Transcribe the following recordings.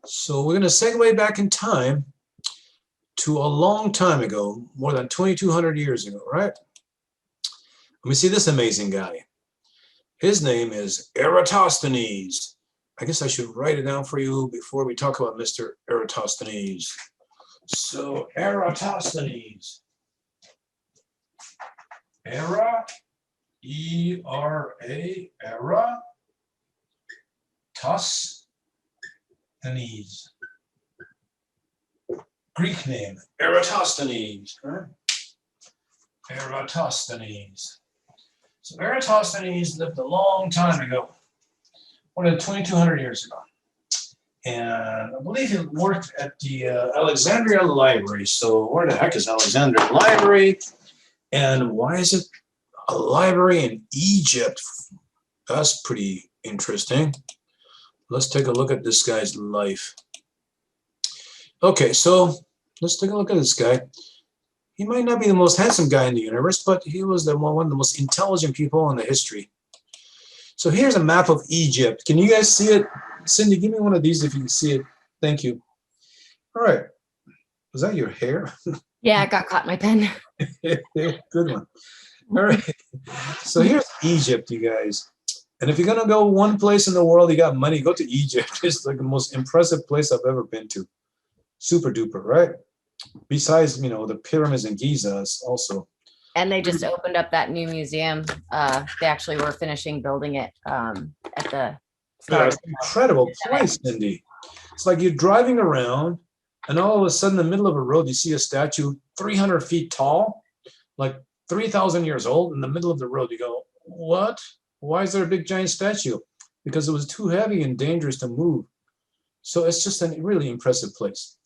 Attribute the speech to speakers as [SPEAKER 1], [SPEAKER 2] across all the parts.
[SPEAKER 1] So we're going to segue back in time to a long time ago, more than 2,200 years ago, right? Let me see this amazing guy. His name is Eratosthenes. I guess I should write it down for you before we talk about Mr. Eratosthenes. So Eratosthenes. E-R-A, Eratosthenes. Greek name, Eratosthenes, right? Eratosthenes. So Eratosthenes lived a long time ago, more than 2,200 years ago. And I believe he worked at the Alexandria Library. So where the heck is Alexandria Library? And why is it a library in Egypt? That's pretty interesting. Let's take a look at this guy's life. Okay, so let's take a look at this guy. He might not be the most handsome guy in the universe, but he was one of the most intelligent people in the history. So here's a map of Egypt. Can you guys see it? Cindy, give me one of these if you can see it. Thank you. All right. Was that your hair?
[SPEAKER 2] Yeah, I got caught in my pen.
[SPEAKER 1] Good one. All right. So here's Egypt, you guys. And if you're going to go one place in the world, you got money, go to Egypt. It's like the most impressive place I've ever been to. Super duper, right? Besides, the pyramids in Giza also.
[SPEAKER 2] And they just opened up that new museum. They actually were finishing building it at the start.
[SPEAKER 1] It's an incredible place, Cindy. It's like you're driving around and all of a sudden in the middle of a road, you see a statue 300 feet tall, like 3,000 years old in the middle of the road. You go, what? Why is there a big giant statue? Because it was too heavy and dangerous to move. So it's just a really impressive place.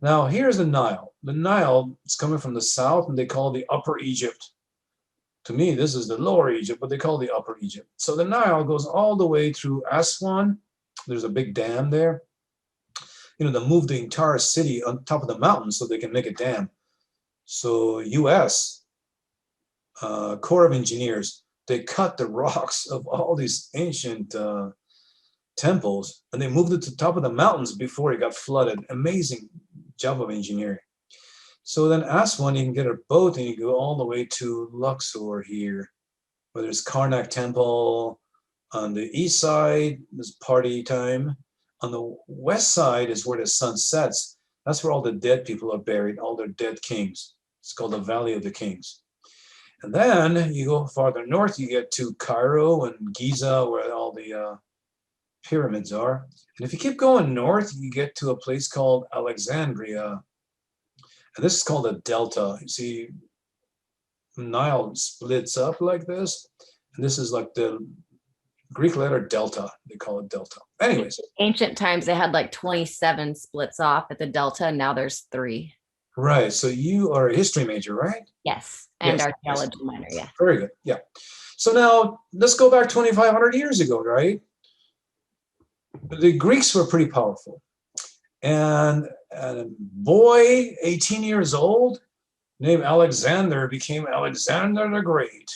[SPEAKER 1] Now, here's the Nile. The Nile is coming from the south, and they call it the Upper Egypt. To me, this is the Lower Egypt, but they call it the Upper Egypt. So the Nile goes all the way through Aswan. There's a big dam there. They moved the entire city on top of the mountain so they can make a dam. So U.S. Corps of Engineers, they cut the rocks of all these ancient temples, and they moved it to the top of the mountains before it got flooded. Amazing job of engineering. So then Aswan, you can get a boat and you go all the way to Luxor here, where there's Karnak Temple. On the east side, there's party time. On the west side is where the sun sets. That's where all the dead people are buried, all their dead kings. It's called the Valley of the Kings. And then you go farther north, you get to Cairo and Giza, where all the pyramids are. And if you keep going north, you get to a place called Alexandria. And this is called a delta. You see, Nile splits up like this. And this is like the Greek letter delta. They call it delta. Anyways.
[SPEAKER 2] Ancient times, they had like 27 splits off at the delta. And now there's 3.
[SPEAKER 1] Right. So you are a history major, right?
[SPEAKER 2] Yes. And
[SPEAKER 1] yes,
[SPEAKER 2] archaeology minor, yeah.
[SPEAKER 1] Very good. Yeah. So now let's go back 2,500 years ago, right? The Greeks were pretty powerful. And a boy, 18 years old, named Alexander, became Alexander the Great.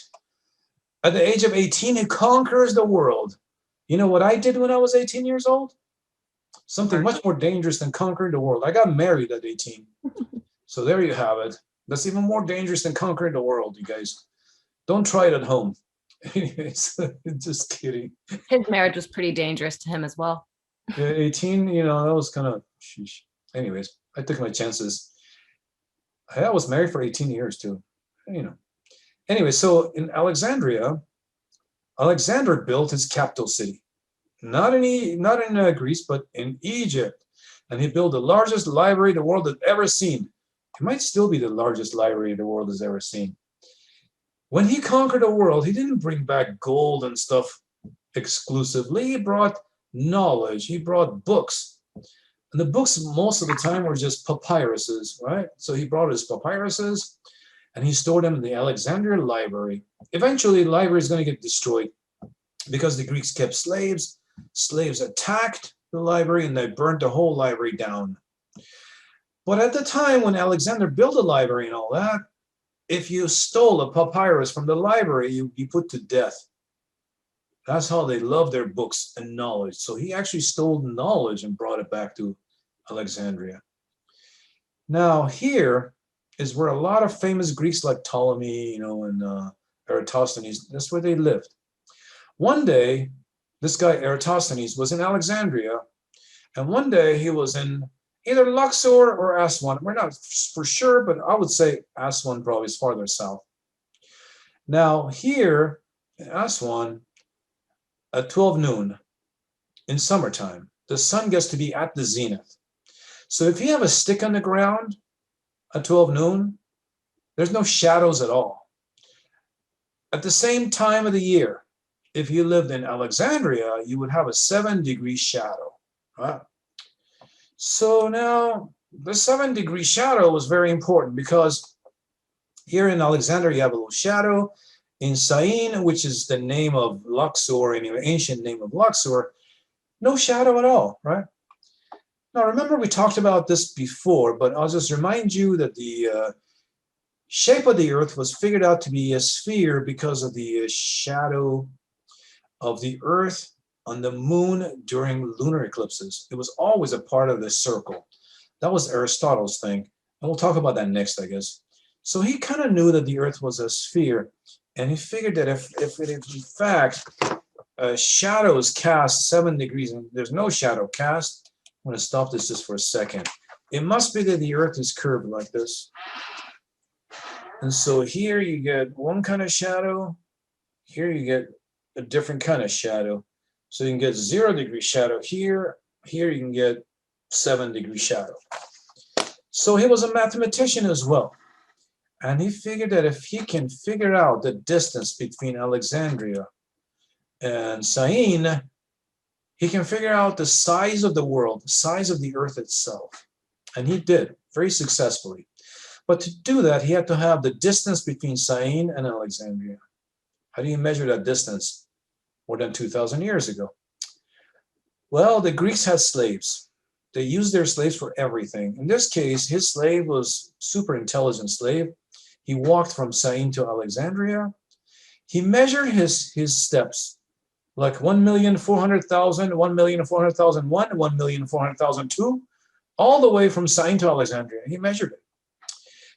[SPEAKER 1] At the age of 18, he conquers the world. You know what I did when I was 18 years old? Something much more dangerous than conquering the world. I got married at 18. So there you have it. That's even more dangerous than conquering the world, you guys. Don't try it at home. Anyways, just kidding.
[SPEAKER 2] His marriage was pretty dangerous to him as well.
[SPEAKER 1] 18, that was kind of, sheesh. Anyways, I took my chances. I was married for 18 years too, Anyway, so in Alexandria, Alexander built his capital city, not in Greece, but in Egypt. And he built the largest library the world had ever seen. It might still be the largest library the world has ever seen. When he conquered the world, he didn't bring back gold and stuff exclusively. He brought knowledge. He brought books. And the books, most of the time, were just papyruses, right? So he brought his papyruses, and he stored them in the Alexandria library. Eventually, the library is going to get destroyed because the Greeks kept slaves. Slaves attacked the library, and they burnt the whole library down. But at the time when Alexander built a library and all that, if you stole a papyrus from the library, you'd be put to death. That's how they love their books and knowledge. So he actually stole knowledge and brought it back to Alexandria. Now here is where a lot of famous Greeks like Ptolemy, and Eratosthenes, that's where they lived. One day, this guy Eratosthenes was in Alexandria, and one day he was in either Luxor or Aswan. We're not for sure, but I would say Aswan probably is farther south. Now here in Aswan, at 12 noon in summertime, the sun gets to be at the zenith. So if you have a stick on the ground at 12 noon, there's no shadows at all. At the same time of the year, if you lived in Alexandria, you would have a 7-degree shadow. Right? So now the 7-degree shadow was very important because here in Alexandria, you have a little shadow. In Syene, which is the name of Luxor, in the ancient name of Luxor, no shadow at all, right? Now, remember we talked about this before, but I'll just remind you that the shape of the Earth was figured out to be a sphere because of the shadow of the Earth on the moon during lunar eclipses. It was always a part of the circle. That was Aristotle's thing. And we'll talk about that next, I guess. So he kind of knew that the Earth was a sphere. And he figured that if in fact, a shadow is cast 7 degrees and there's no shadow cast, I'm going to stop this just for a second. It must be that the Earth is curved like this. And so here you get one kind of shadow. Here you get a different kind of shadow. So you can get 0-degree shadow here. Here you can get 7-degree shadow. So he was a mathematician as well. And he figured that if he can figure out the distance between Alexandria and Syene, he can figure out the size of the world, the size of the Earth itself. And he did very successfully. But to do that, he had to have the distance between Syene and Alexandria. How do you measure that distance more than 2,000 years ago? Well, the Greeks had slaves. They used their slaves for everything. In this case, his slave was super intelligent slave. He walked from Syene to Alexandria. He measured his steps, like 1,400,000, 1,400,001, 1,400,002, all the way from Syene to Alexandria. He measured it.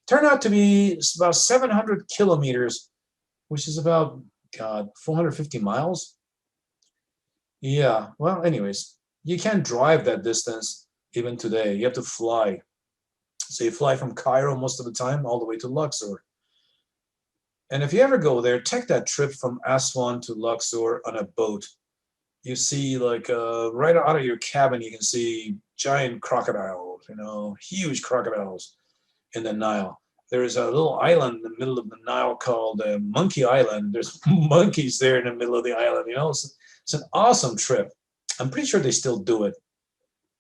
[SPEAKER 1] Turned out to be about 700 kilometers, which is about, 450 miles. Yeah, well, anyways, you can't drive that distance even today. You have to fly. So you fly from Cairo most of the time all the way to Luxor. And if you ever go there, take that trip from Aswan to Luxor on a boat. You see, like, right out of your cabin, you can see giant crocodiles, huge crocodiles in the Nile. There is a little island in the middle of the Nile called Monkey Island. There's monkeys there in the middle of the island, It's an awesome trip. I'm pretty sure they still do it.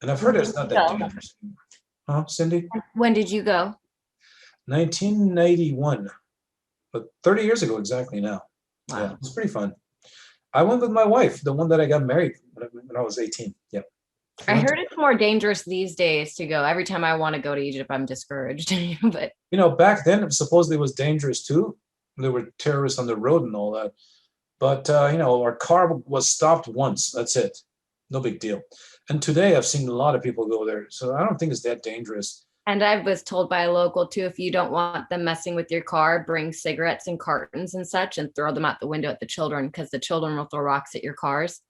[SPEAKER 1] And I've heard it's not that dangerous. Huh, Cindy?
[SPEAKER 2] When did you go?
[SPEAKER 1] 1991, but 30 years ago exactly now.
[SPEAKER 2] Wow.
[SPEAKER 1] Yeah, it's pretty fun. I went with my wife, the one that I got married when I was 18. Yep.
[SPEAKER 2] I heard it's more dangerous these days to go. Every time I want to go to Egypt, I'm discouraged. But
[SPEAKER 1] back then it supposedly was dangerous too. There were terrorists on the road and all that. But our car was stopped once. That's it. No big deal. And today I've seen a lot of people go there. So I don't think it's that dangerous.
[SPEAKER 2] And I was told by a local too, if you don't want them messing with your car, bring cigarettes and cartons and such and throw them out the window at the children, because the children will throw rocks at your cars.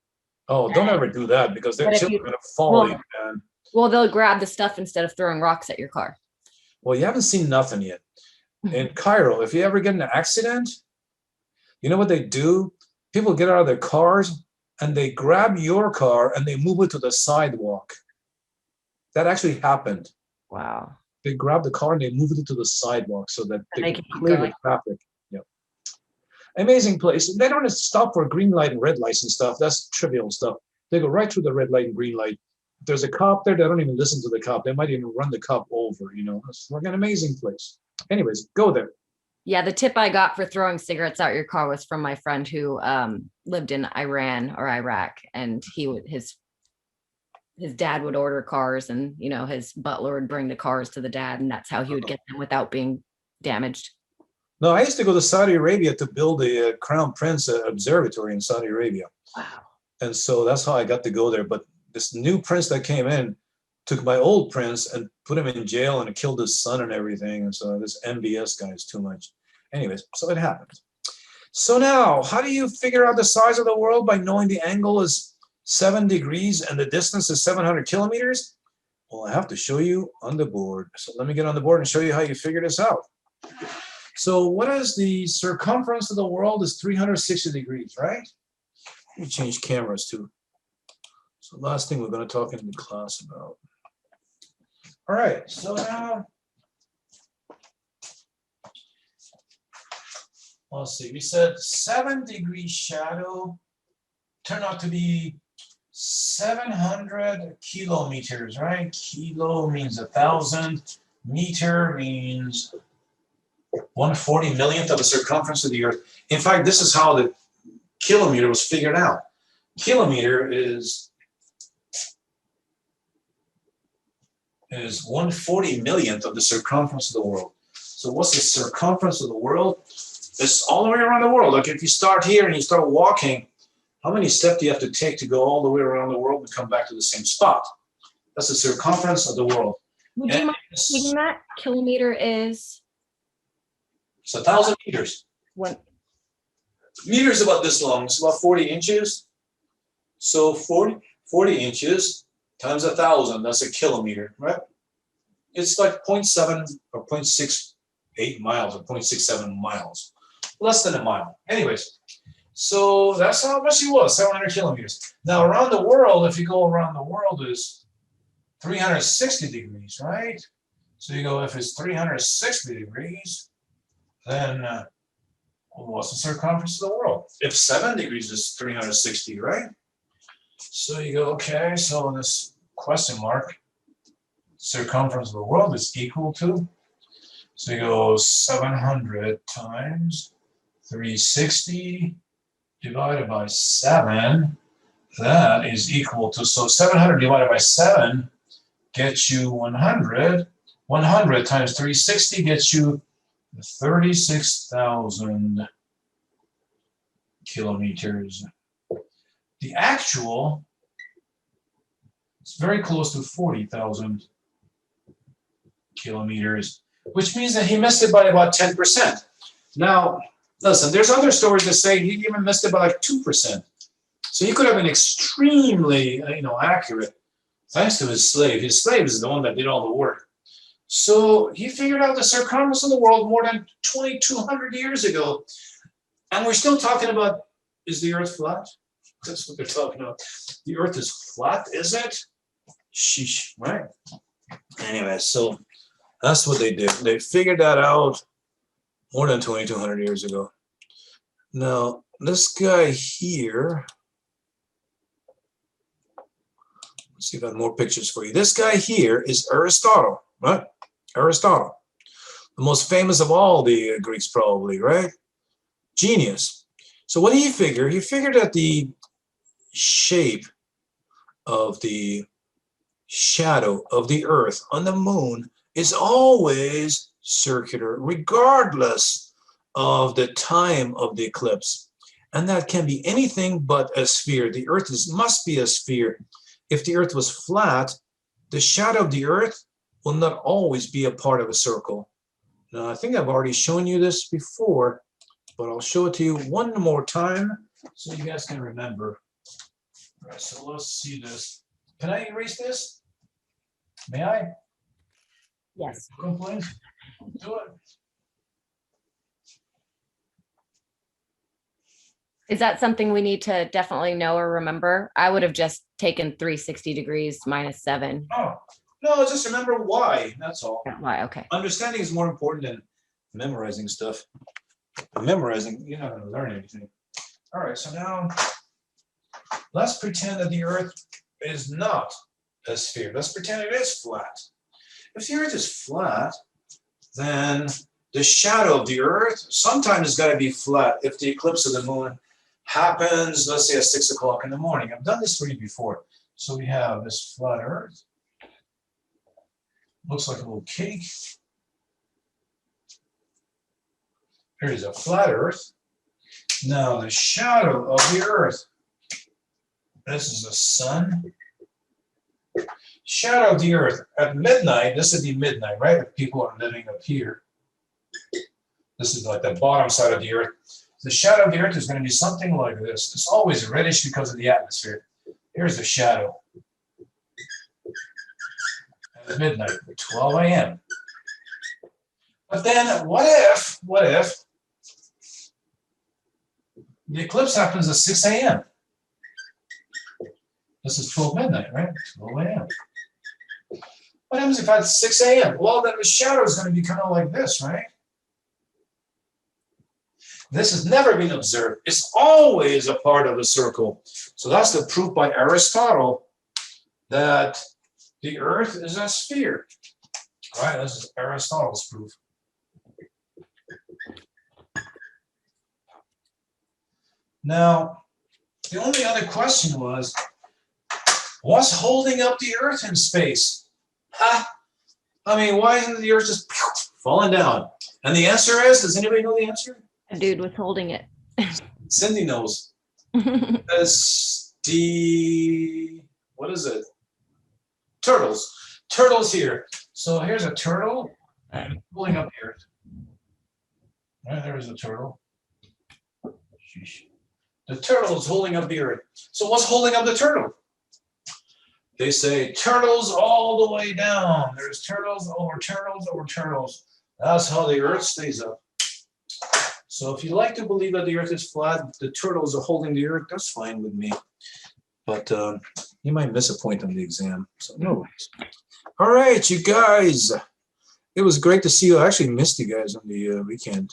[SPEAKER 1] Oh, don't ever do that, because their children are going to fall in, man.
[SPEAKER 2] Well, they'll grab the stuff instead of throwing rocks at your car.
[SPEAKER 1] Well, you haven't seen nothing yet. In Cairo, if you ever get in an accident, you know what they do? People get out of their cars and they grab your car and they move it to the sidewalk. That actually happened.
[SPEAKER 2] Wow.
[SPEAKER 1] They grab the car and they move it to the sidewalk so that they can clear the traffic. Yep. Amazing place. They don't stop for green light and red lights and stuff. That's trivial stuff. They go right through the red light and green light. If there's a cop there, they don't even listen to the cop. They might even run the cop over, It's like an amazing place. Anyways, go there.
[SPEAKER 2] Yeah, the tip I got for throwing cigarettes out your car was from my friend who lived in Iran or Iraq, and his dad would order cars, and his butler would bring the cars to the dad, and that's how he would get them without being damaged.
[SPEAKER 1] No, I used to go to Saudi Arabia to build a Crown Prince observatory in Saudi Arabia.
[SPEAKER 2] Wow.
[SPEAKER 1] And so that's how I got to go there. But this new prince that came in, took my old prince and put him in jail and killed his son and everything. And so this MBS guy is too much. Anyways, so it happens. So now, how do you figure out the size of the world? By knowing the angle is 7 degrees and the distance is 700 kilometers? Well, I have to show you on the board. So let me get on the board and show you how you figure this out. So what is the circumference of the world is 360 degrees, right? Let me change cameras too. So last thing we're going to talk in the class about. All right, so now, let's see, we said 7-degree shadow turned out to be 700 kilometers, right? Kilo means 1,000, meter means 140 millionth of the circumference of the earth. In fact, this is how the kilometer was figured out. Kilometer is 140 millionth of the circumference of the world. So what's the circumference of the world? It's all the way around the world. Like if you start here and you start walking, how many steps do you have to take to go all the way around the world and come back to the same spot? That's the circumference of the world.
[SPEAKER 2] Would you mind repeating that? Kilometer is?
[SPEAKER 1] It's 1,000 meters.
[SPEAKER 2] What?
[SPEAKER 1] Meters about this long. It's about 40 inches. So 40 inches times 1,000, that's a kilometer, right? It's like 0.7 or 0.68 miles or 0.67 miles. Less than a mile. Anyways, so that's how much it was, 700 kilometers. Now around the world, if you go around the world, is 360 degrees, right? So you go, if it's 360 degrees, then what's the circumference of the world? If 7 degrees is 360, right? So you go, okay, so this question mark, circumference of the world is equal to, so you go 700 times 360 divided by 7, that is equal to, so 700 divided by 7 gets you 100. 100 times 360 gets you 36,000 kilometers. The actual is very close to 40,000 kilometers, which means that he missed it by about 10%. Now, listen, there's other stories that say he even missed it by like 2%. So he could have been extremely, accurate, thanks to his slave. His slave is the one that did all the work. So he figured out the circumference of the world more than 2,200 years ago. And we're still talking about, is the earth flat? That's what they're talking about. The earth is flat, is it? Sheesh, right? Anyway, so that's what they did. They figured that out more than 2,200 years ago. Now, this guy here, let's see if I have more pictures for you. This guy here is Aristotle, right? Aristotle, the most famous of all the Greeks, probably, right? Genius. So what did he figure? He figured that the shape of the shadow of the earth on the moon is always circular, regardless of the time of the eclipse. And that can be anything but a sphere. The earth must be a sphere. If the earth was flat, the shadow of the earth will not always be a part of a circle. Now, I think I've already shown you this before, but I'll show it to you one more time so you guys can remember. All right, so let's see this. Can I erase this? May I?
[SPEAKER 2] Yes.
[SPEAKER 1] Please do it.
[SPEAKER 2] Is that something we need to definitely know or remember? I would have just taken 360 degrees minus 7.
[SPEAKER 1] Oh, no, just remember why. That's all.
[SPEAKER 2] Why? Okay.
[SPEAKER 1] Understanding is more important than memorizing stuff. Memorizing, you're not going to learn anything. All right, so now let's pretend that the earth is not a sphere. Let's pretend it is flat. If the earth is flat, then the shadow of the earth sometimes has got to be flat if the eclipse of the moon happens, let's say at 6 o'clock in the morning. I've done this for you before. So we have this flat earth. Looks like a little cake. Here is a flat earth. Now the shadow of the earth. This is the sun. Shadow of the Earth. At midnight, this would be midnight, right? If people are living up here. This is like the bottom side of the Earth. The shadow of the Earth is going to be something like this. It's always reddish because of the atmosphere. Here's the shadow. At midnight, 12 a.m. But then what if the eclipse happens at 6 a.m.? This is 12 midnight, right? 12 a.m. What happens if it's 6 a.m.? Well, then the shadow is going to be kind of like this, right? This has never been observed. It's always a part of a circle. So that's the proof by Aristotle that the Earth is a sphere. All right, this is Aristotle's proof. Now, the only other question was, what's holding up the Earth in space? Huh? I mean, why isn't the Earth just falling down? And the answer is, does anybody know the answer?
[SPEAKER 2] A dude was holding it.
[SPEAKER 1] Cindy knows. It's the, what is it? Turtles. Turtles here. So here's a turtle pulling up the Earth. Right, there's a turtle. The turtle is holding up the Earth. So what's holding up the turtle? They say turtles all the way down. There's turtles over turtles over turtles. That's how the Earth stays up. So if you like to believe that the Earth is flat, the turtles are holding the Earth, that's fine with me. But you might miss a point on the exam. So no worries. All right, you guys. It was great to see you. I actually missed you guys on the weekend.